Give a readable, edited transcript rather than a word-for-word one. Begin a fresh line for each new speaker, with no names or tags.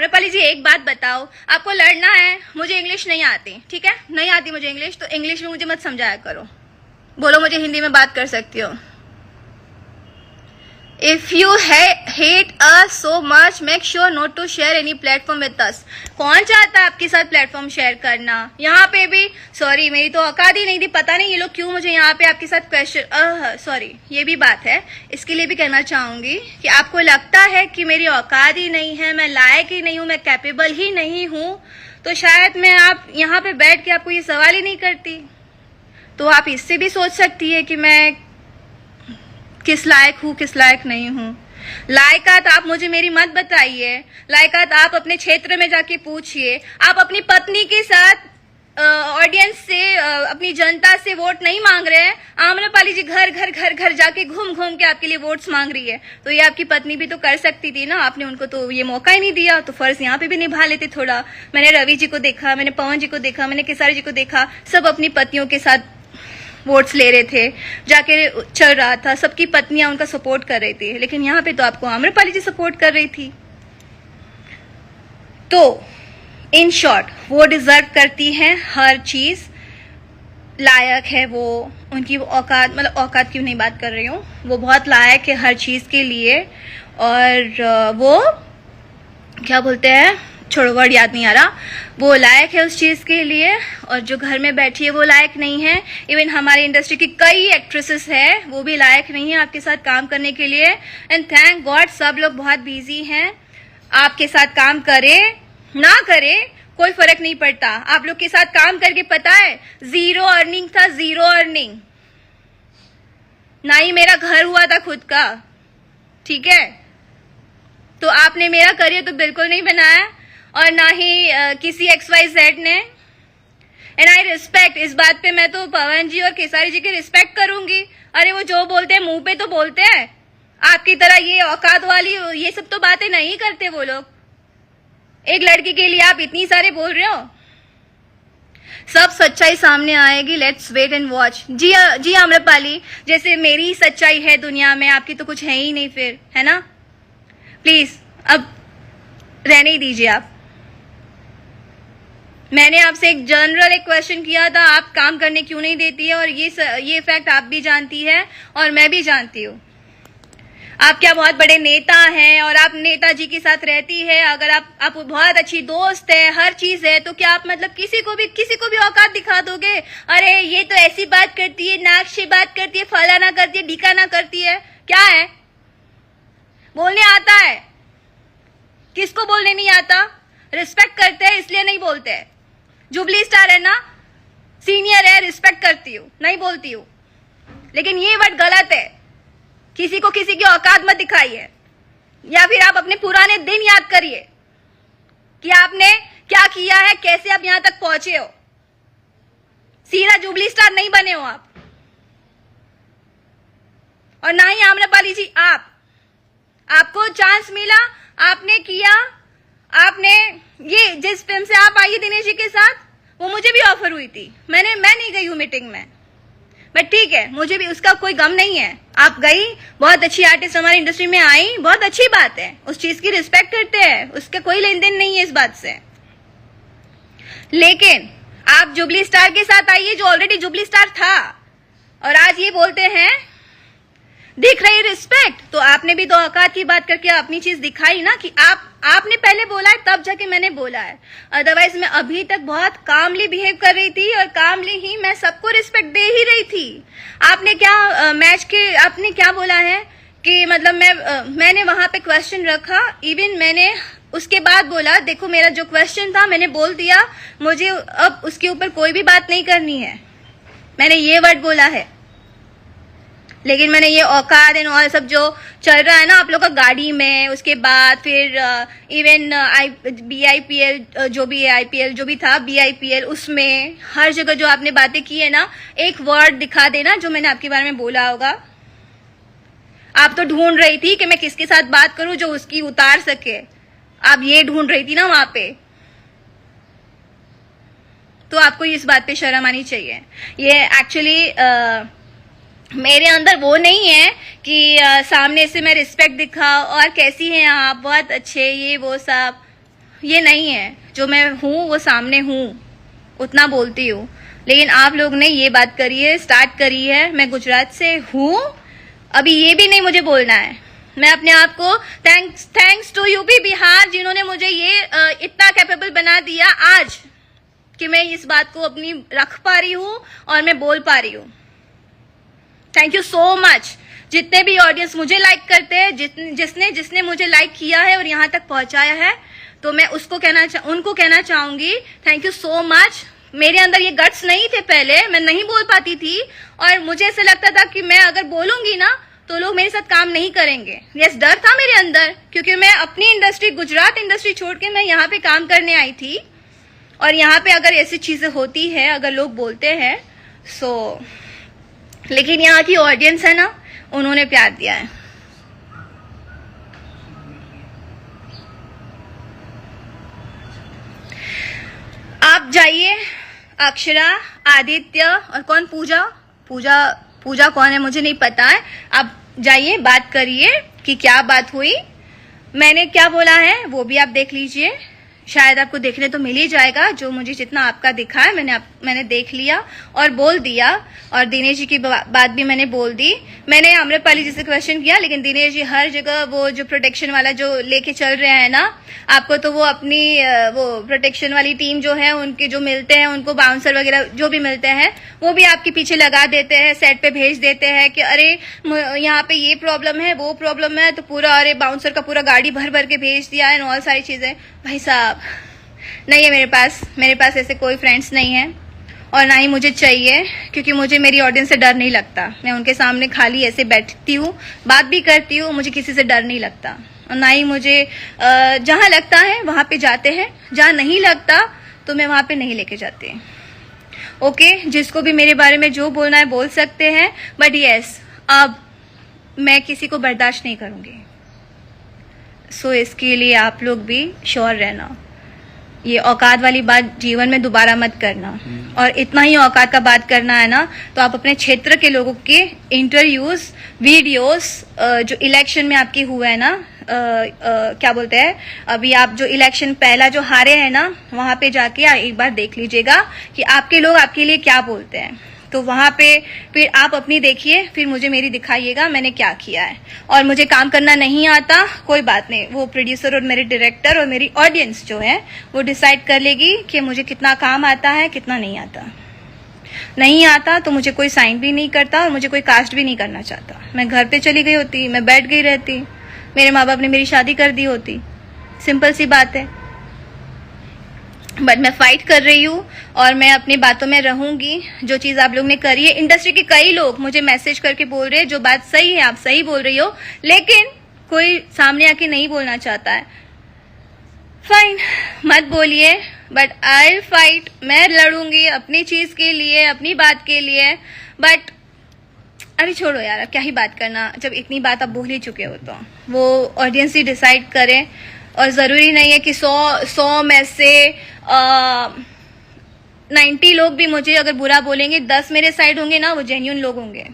आम्रपाली जी एक बात बताओ, आपको लड़ना है, मुझे इंग्लिश नहीं आती, ठीक है, नहीं आती मुझे इंग्लिश, तो इंग्लिश में मुझे मत समझाया करो, बोलो मुझे हिंदी में बात कर सकती हो। If you hate us so much make sure not to share any platform with us. कौन चाहता है आपके साथ प्लेटफॉर्म शेयर करना? यहाँ पे भी सॉरी, मेरी तो औकात ही नहीं थी, पता नहीं ये लोग क्यों मुझे यहाँ पे आपके साथ क्वेश्चन, सॉरी ये भी बात है, इसके लिए भी कहना चाहूंगी कि आपको लगता है कि मेरी औकात ही नहीं है, मैं लायक ही नहीं हूँ, मैं कैपेबल ही नहीं हूँ, तो शायद मैं आप यहाँ पे बैठ के आपको ये सवाल ही नहीं करती। तो आप इससे भी सोच सकती है कि मैं किस लायक हूँ, किस लायक नहीं हूँ। लायकात आप मुझे मेरी मत बताइए, लायकात आप अपने क्षेत्र में जाके पूछिए। आप अपनी पत्नी के साथ ऑडियंस से, अपनी जनता से वोट नहीं मांग रहे हैं। आम्रपाली जी घर घर घर घर जाके घूम घूम के आपके लिए वोट्स मांग रही है, तो ये आपकी पत्नी भी तो कर सकती थी ना, आपने उनको तो ये मौका ही नहीं दिया, तो फर्ज यहाँ पे भी निभा लेते थोड़ा। मैंने रवि जी को देखा, मैंने पवन जी को देखा, मैंने केसारी जी को देखा, सब अपनी पत्नियों के साथ वोट्स ले रहे थे, जाके चल रहा था, सबकी पत्नियां उनका सपोर्ट कर रही थी, लेकिन यहाँ पे तो आपको आम्रपाली जी सपोर्ट कर रही थी। तो इन शॉर्ट वो डिजर्व करती हैं हर चीज, लायक है वो, उनकी औकात, मतलब औकात की नहीं बात कर रही हूँ, वो बहुत लायक है हर चीज के लिए। और वो क्या बोलते हैं, छोड़ो वर्ड याद नहीं आ रहा, वो लायक है उस चीज के लिए। और जो घर में बैठी है वो लायक नहीं है। इवन हमारी इंडस्ट्री की कई एक्ट्रेसेस है, वो भी लायक नहीं है आपके साथ काम करने के लिए। एंड थैंक गॉड सब लोग बहुत बिजी हैं, आपके साथ काम करे ना करे कोई फर्क नहीं पड़ता। आप लोग के साथ काम करके पता है जीरो अर्निंग था, जीरो अर्निंग, ना ही मेरा घर हुआ था खुद का, ठीक है। तो आपने मेरा करियर तो बिल्कुल नहीं बनाया, और ना ही किसी XYZ ने। एंड आई रिस्पेक्ट, इस बात पे मैं तो पवन जी और केसारी जी की रिस्पेक्ट करूंगी। अरे वो जो बोलते हैं मुंह पे तो बोलते हैं, आपकी तरह ये औकात वाली ये सब तो बातें नहीं करते वो लोग। एक लड़की के लिए आप इतनी सारे बोल रहे हो, सब सच्चाई सामने आएगी, लेट्स वेट एंड वॉच। जी आम्रपाली, जैसे मेरी सच्चाई है दुनिया में, आपकी तो कुछ है ही नहीं फिर, है ना। प्लीज अब रहने ही दीजिए आप। मैंने आपसे एक जनरल एक क्वेश्चन किया था, आप काम करने क्यों नहीं देती है, और ये फैक्ट आप भी जानती है और मैं भी जानती हूँ। आप क्या बहुत बड़े नेता हैं और आप नेताजी के साथ रहती है, अगर आप बहुत अच्छी दोस्त है, हर चीज है, तो क्या आप मतलब किसी को भी औकात दिखा दोगे? अरे ये तो ऐसी बात करती है, नाक से बात करती है, फलाना करती है, ढिकाना करती है, क्या है? बोलने आता है, किसको बोलने नहीं आता? रिस्पेक्ट करते हैं इसलिए नहीं बोलते हैं। जुबली स्टार है ना, सीनियर है, रिस्पेक्ट करती हूँ, नहीं बोलती हूँ, लेकिन ये वर्ड गलत है। किसी को किसी की औकात मत दिखाइए, या फिर आप अपने पुराने दिन याद करिए कि आपने क्या किया है, कैसे आप यहां तक पहुंचे हो। सीधा जुबली स्टार नहीं बने हो आप, और ना ही आम्रपाली जी आपको चांस मिला, आपने किया। आपने ये जिस फिल्म से आप आई दिनेश जी के साथ, वो मुझे भी ऑफर हुई थी, मैं नहीं गई हूँ मीटिंग में, बट ठीक है, मुझे भी उसका कोई गम नहीं है। आप गई, बहुत अच्छी आर्टिस्ट हमारी इंडस्ट्री में आई, बहुत अच्छी बात है, उस चीज की रिस्पेक्ट करते हैं, उसका कोई लेन देन नहीं है इस बात से। लेकिन आप जुबली स्टार के साथ आइए जो ऑलरेडी जुबली स्टार था, और आज ये बोलते हैं दिख रही रिस्पेक्ट। तो आपने भी तो औकात की बात करके अपनी चीज दिखाई ना, कि आपने पहले बोला है तब जाके मैंने बोला है। अदरवाइज मैं अभी तक बहुत कामली बिहेव कर रही थी, और कामली ही मैं सबको रिस्पेक्ट दे ही रही थी। आपने क्या आपने क्या बोला है कि मतलब मैंने वहां पे क्वेश्चन रखा, इवन मैंने उसके बाद बोला देखो मेरा जो क्वेश्चन था मैंने बोल दिया, मुझे अब उसके ऊपर कोई भी बात नहीं करनी है, मैंने ये वर्ड बोला है। लेकिन मैंने ये औकात एंड और सब जो चल रहा है ना आप लोग का गाड़ी में, उसके बाद फिर इवन BIPL जो भी है, IPL जो भी था, BIPL, उसमें हर जगह जो आपने बातें की है ना, एक वर्ड दिखा देना जो मैंने आपके बारे में बोला होगा। आप तो ढूंढ रही थी कि मैं किसके साथ बात करूं जो उसकी उतार सके, आप ये ढूंढ रही थी ना वहां पे। तो आपको इस बात पे शर्म आनी चाहिए। ये एक्चुअली मेरे अंदर वो नहीं है कि सामने से मैं रिस्पेक्ट दिखाऊं और कैसी हैं आप, बहुत अच्छे, ये वो सब, ये नहीं है। जो मैं हूँ वो सामने हूँ, उतना बोलती हूँ। लेकिन आप लोग ने ये बात करी है, स्टार्ट करी है। मैं गुजरात से हूँ, अभी ये भी नहीं मुझे बोलना है। मैं अपने आप को थैंक्स टू यूपी बिहार, जिन्होंने मुझे ये इतना कैपेबल बना दिया आज कि मैं इस बात को अपनी रख पा रही हूँ और मैं बोल पा रही हूँ। Thank you so much. जितने भी ऑडियंस मुझे लाइक करते हैं, जिसने मुझे लाइक किया है और यहाँ तक पहुंचाया है, तो मैं उनको कहना चाहूंगी थैंक यू सो मच। मेरे अंदर ये गट्स नहीं थे, पहले मैं नहीं बोल पाती थी और मुझे ऐसा लगता था कि मैं अगर बोलूंगी ना तो लोग मेरे साथ काम नहीं करेंगे। यस, डर था मेरे अंदर, क्योंकि मैं अपनी इंडस्ट्री, गुजरात इंडस्ट्री छोड़ के मैं यहाँ पे काम करने आई थी। और यहाँ पे अगर ऐसी चीजें होती है, अगर लोग बोलते हैं लेकिन यहाँ की ऑडियंस है ना, उन्होंने प्यार दिया है। आप जाइए, अक्षरा, आदित्य और कौन, पूजा कौन है मुझे नहीं पता है। आप जाइए, बात करिए कि क्या बात हुई, मैंने क्या बोला है वो भी आप देख लीजिए। शायद आपको देखने तो मिल ही जाएगा। जो मुझे जितना आपका दिखा है मैंने देख लिया और बोल दिया। और दिनेश जी की बात भी मैंने बोल दी। मैंने आम्रपाली जी से क्वेश्चन किया, लेकिन दिनेश जी हर जगह वो जो प्रोटेक्शन वाला जो लेके चल रहे हैं ना, आपको तो वो अपनी वो प्रोटेक्शन वाली टीम जो है, उनके जो मिलते हैं, उनको बाउंसर वगैरह जो भी मिलते हैं, वो भी आपके पीछे लगा देते हैं, सेट पे भेज देते हैं कि अरे यहाँ पे ये प्रॉब्लम है, वो प्रॉब्लम है, तो पूरा अरे बाउंसर का पूरा गाड़ी भर भर के भेज दिया है और सारी चीजें। भाई साहब, नहीं है मेरे पास ऐसे कोई फ्रेंड्स नहीं है और ना ही मुझे चाहिए, क्योंकि मुझे मेरी ऑडियंस से डर नहीं लगता। मैं उनके सामने खाली ऐसे बैठती हूँ, बात भी करती हूँ, मुझे किसी से डर नहीं लगता। और ना ही मुझे जहाँ लगता है वहां पे जाते हैं, जहाँ नहीं लगता तो मैं वहां पे नहीं लेके जाती। ओके, जिसको भी मेरे बारे में जो बोलना है बोल सकते हैं, बट यस, अब मैं किसी को बर्दाश्त नहीं करूंगी। सो इसके लिए आप लोग भी श्योर रहना, ये औकात वाली बात जीवन में दोबारा मत करना। और इतना ही औकात का बात करना है ना, तो आप अपने क्षेत्र के लोगों के इंटरव्यूज, वीडियोस, जो इलेक्शन में आपके हुए है ना, क्या बोलते हैं, अभी आप जो इलेक्शन पहला जो हारे हैं ना, वहां पे जाके एक बार देख लीजिएगा कि आपके लोग आपके लिए क्या बोलते हैं। तो वहां पे फिर आप अपनी देखिए, फिर मुझे मेरी दिखाइएगा मैंने क्या किया है। और मुझे काम करना नहीं आता, कोई बात नहीं, वो प्रोड्यूसर और मेरे डायरेक्टर और मेरी ऑडियंस जो है वो डिसाइड कर लेगी कि मुझे कितना काम आता है, कितना नहीं आता। नहीं आता तो मुझे कोई साइन भी नहीं करता और मुझे कोई कास्ट भी नहीं करना चाहता। मैं घर पे चली गई होती, मैं बैठ गई रहती, मेरे माँ बाप ने मेरी शादी कर दी होती, सिंपल सी बात है। बट मैं फाइट कर रही हूँ और मैं अपनी बातों में रहूंगी। जो चीज आप लोग ने करी है, इंडस्ट्री के कई लोग मुझे मैसेज करके बोल रहे हैं जो बात सही है, आप सही बोल रही हो, लेकिन कोई सामने आके नहीं बोलना चाहता है। फाइन, मत बोलिए, बट आई फाइट, मैं लड़ूंगी अपनी चीज के लिए, अपनी बात के लिए। बट अरे छोड़ो यार, अब क्या ही बात करना, जब इतनी बात आप बोल ही चुके हो तो वो ऑडियंस ही डिसाइड करे। और जरूरी नहीं है कि 100 में से 90 लोग भी मुझे अगर बुरा बोलेंगे, 10 मेरे साइड होंगे ना, वो जेन्युइन लोग होंगे।